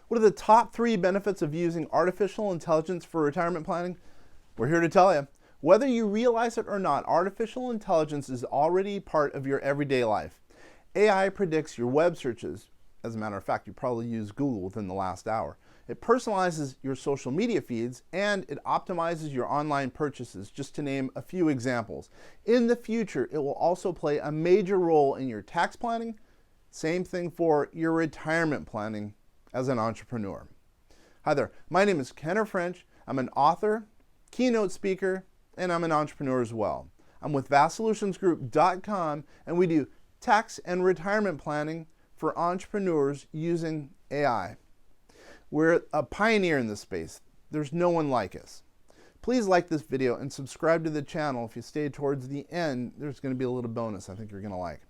What are the top 3 benefits of using artificial intelligence for retirement planning? We're here to tell you. Whether you realize it or not, artificial intelligence is already part of your everyday life. AI predicts your web searches. As a matter of fact, you probably used Google within the last hour. It personalizes your social media feeds, and it optimizes your online purchases, just to name a few examples. In the future, it will also play a major role in your tax planning. Same thing for your retirement planning as an entrepreneur. Hi there, my name is Kenner French. I'm an author, keynote speaker, and I'm an entrepreneur as well. I'm with vastsolutionsgroup.com, and we do tax and retirement planning for entrepreneurs using AI. We're a pioneer in this space. There's no one like us. Please like this video and subscribe to the channel. If you stay towards the end, there's going to be a little bonus I think you're going to like.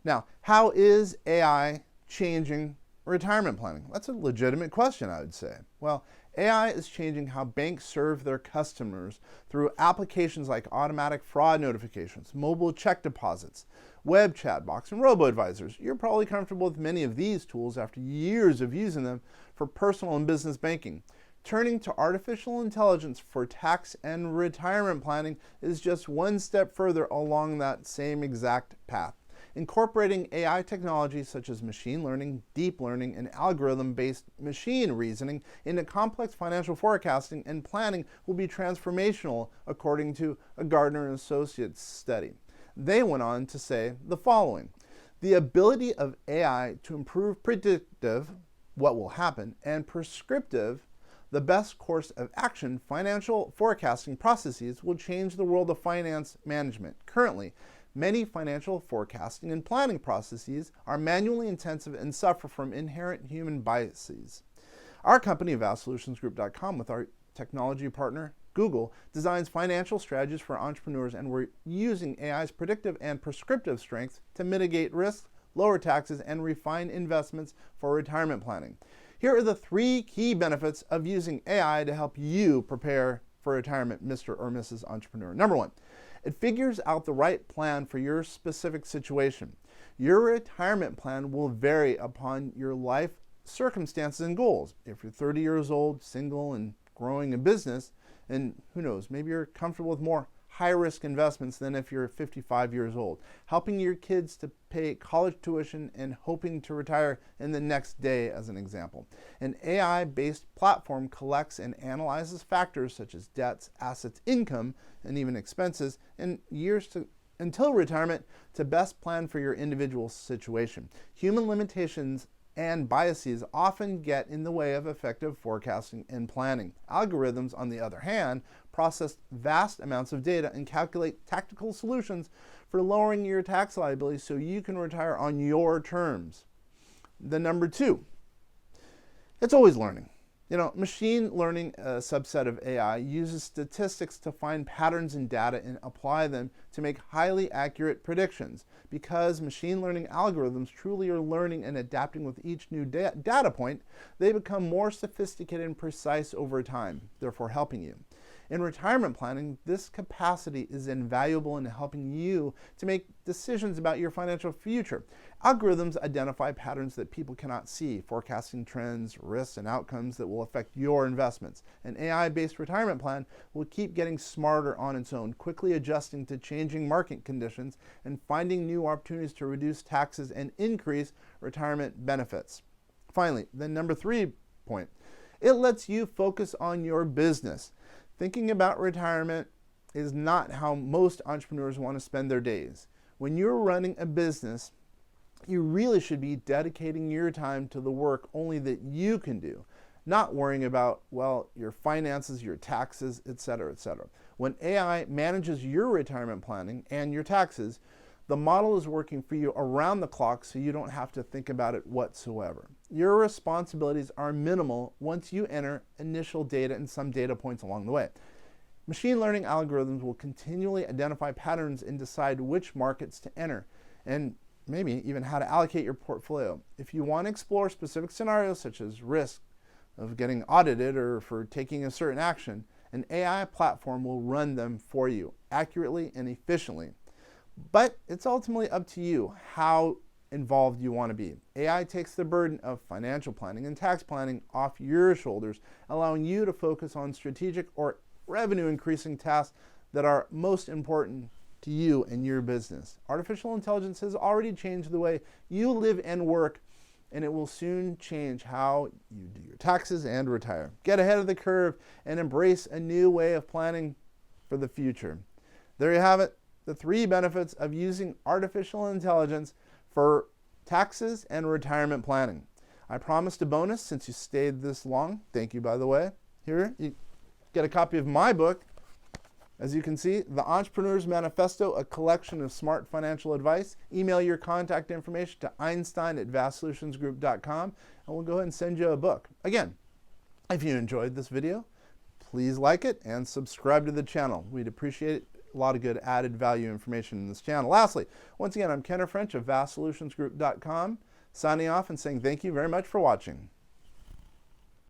Now, how is AI changing retirement planning? That's a legitimate question, I would say. Well, AI is changing how banks serve their customers through applications like automatic fraud notifications, mobile check deposits, web chatbots, and robo-advisors. You're probably comfortable with many of these tools after years of using them for personal and business banking. Turning to artificial intelligence for tax and retirement planning is just one step further along that same exact path. Incorporating AI technologies such as machine learning, deep learning, and algorithm-based machine reasoning into complex financial forecasting and planning will be transformational, according to a Gardner & Associates study. They went on to say the following: the ability of AI to improve predictive, what will happen, and prescriptive, the best course of action, financial forecasting processes will change the world of finance management. Currently, many financial forecasting and planning processes are manually intensive and suffer from inherent human biases. Our company, vastsolutionsgroup.com, with our technology partner, Google, designs financial strategies for entrepreneurs, and we're using AI's predictive and prescriptive strengths to mitigate risks, lower taxes, and refine investments for retirement planning. Here are the 3 key benefits of using AI to help you prepare for retirement, Mr. or Mrs. Entrepreneur. Number 1, it figures out the right plan for your specific situation. Your retirement plan will vary upon your life circumstances and goals. If you're 30 years old, single, and growing a business, and who knows, maybe you're comfortable with more high-risk investments than if you're 55 years old. Helping your kids to pay college tuition and hoping to retire in the next day, as an example. An AI-based platform collects and analyzes factors such as debts, assets, income, and even expenses in years until retirement to best plan for your individual situation. Human limitations and biases often get in the way of effective forecasting and planning. Algorithms, on the other hand, process vast amounts of data and calculate tactical solutions for lowering your tax liability so you can retire on your terms. The number 2, it's always learning. Machine learning, a subset of AI, uses statistics to find patterns in data and apply them to make highly accurate predictions. Because machine learning algorithms truly are learning and adapting with each new data point, they become more sophisticated and precise over time, therefore helping you. In retirement planning, this capacity is invaluable in helping you to make decisions about your financial future. Algorithms identify patterns that people cannot see, forecasting trends, risks, and outcomes that will affect your investments. An AI-based retirement plan will keep getting smarter on its own, quickly adjusting to changing market conditions and finding new opportunities to reduce taxes and increase retirement benefits. Finally, the number 3 point, it lets you focus on your business. Thinking about retirement is not how most entrepreneurs want to spend their days. When you're running a business, you really should be dedicating your time to the work only that you can do, not worrying about, your finances, your taxes, etc., etc. When AI manages your retirement planning and your taxes, the model is working for you around the clock, so you don't have to think about it whatsoever. Your responsibilities are minimal once you enter initial data and some data points along the way. Machine learning algorithms will continually identify patterns and decide which markets to enter, and maybe even how to allocate your portfolio. If you want to explore specific scenarios such as risk of getting audited or for taking a certain action, an AI platform will run them for you accurately and efficiently. But it's ultimately up to you how involved you want to be. AI takes the burden of financial planning and tax planning off your shoulders, allowing you to focus on strategic or revenue increasing tasks that are most important to you and your business. Artificial intelligence has already changed the way you live and work, and it will soon change how you do your taxes and retire. Get ahead of the curve and embrace a new way of planning for the future. There you have it, the 3 benefits of using artificial intelligence for taxes and retirement planning. I promised a bonus since you stayed this long. Thank you, by the way. Here, you get a copy of my book. As you can see, The Entrepreneur's Manifesto, a collection of smart financial advice. Email your contact information to einstein@vastsolutionsgroup.com, and we'll go ahead and send you a book. Again, if you enjoyed this video, please like it and subscribe to the channel. We'd appreciate it. A lot of good added value information in this channel. Lastly, once again, I'm Kenner French of vastsolutionsgroup.com, signing off and saying thank you very much for watching.